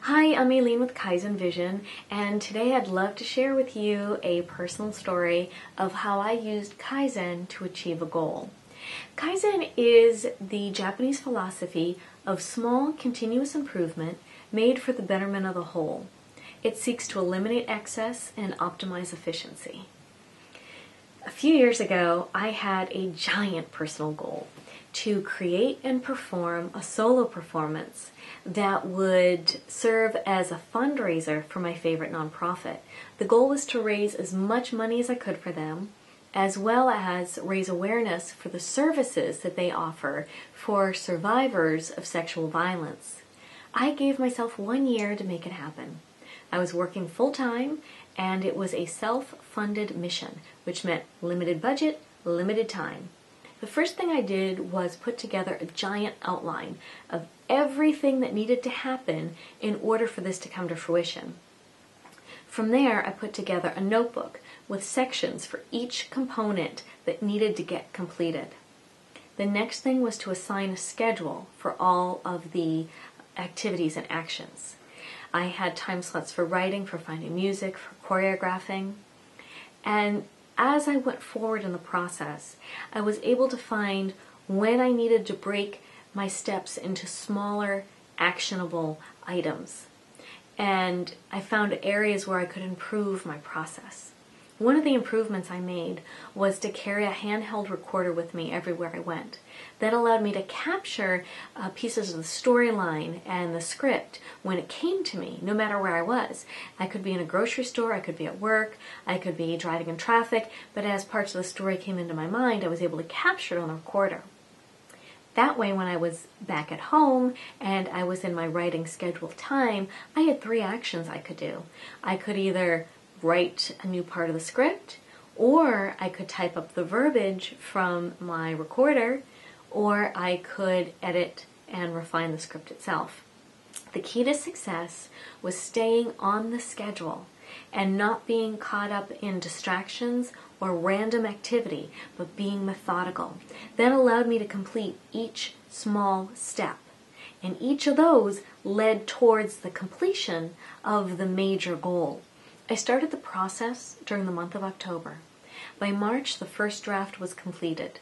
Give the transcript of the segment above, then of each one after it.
Hi, I'm Aileen with Kaizen Vision, and today I'd love to share with you a personal story of how I used Kaizen to achieve a goal. Kaizen is the Japanese philosophy of small, continuous improvement made for the betterment of the whole. It seeks to eliminate excess and optimize efficiency. A few years ago, I had a giant personal goal to create and perform a solo performance that would serve as a fundraiser for my favorite nonprofit. The goal was to raise as much money as I could for them, as well as raise awareness for the services that they offer for survivors of sexual violence. I gave myself 1 year to make it happen. I was working full-time, and it was a self-funded mission, which meant limited budget, limited time. The first thing I did was put together a giant outline of everything that needed to happen in order for this to come to fruition. From there, I put together a notebook with sections for each component that needed to get completed. The next thing was to assign a schedule for all of the activities and actions. I had time slots for writing, for finding music, for choreographing, and as I went forward in the process, I was able to find when I needed to break my steps into smaller, actionable items. And I found areas where I could improve my process. One of the improvements I made was to carry a handheld recorder with me everywhere I went. That allowed me to capture pieces of the storyline and the script when it came to me, no matter where I was. I could be in a grocery store, I could be at work, I could be driving in traffic, but as parts of the story came into my mind, I was able to capture it on the recorder. That way, when I was back at home and I was in my writing scheduled time, I had 3 actions I could do. I could either write a new part of the script, or I could type up the verbiage from my recorder, or I could edit and refine the script itself. The key to success was staying on the schedule and not being caught up in distractions or random activity, but being methodical. That allowed me to complete each small step, and each of those led towards the completion of the major goal. I started the process during the month of October. By March, the first draft was completed.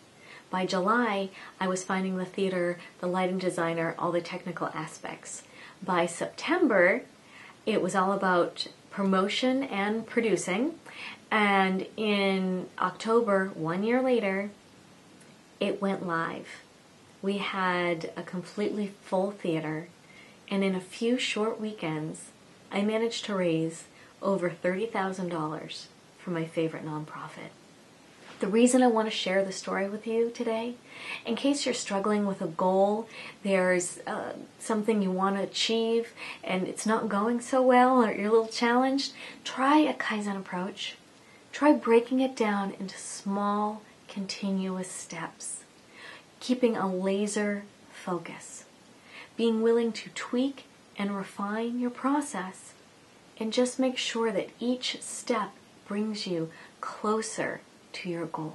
By July, I was finding the theater, the lighting designer, all the technical aspects. By September, it was all about promotion and producing. And in October, 1 year later, it went live. We had a completely full theater, and in a few short weekends, I managed to raise over $30,000 for my favorite nonprofit. The reason I want to share the story with you today, in case you're struggling with a goal, there's something you want to achieve and it's not going so well, or you're a little challenged, try a Kaizen approach. Try breaking it down into small, continuous steps, keeping a laser focus, being willing to tweak and refine your process, and just make sure that each step brings you closer to your goal.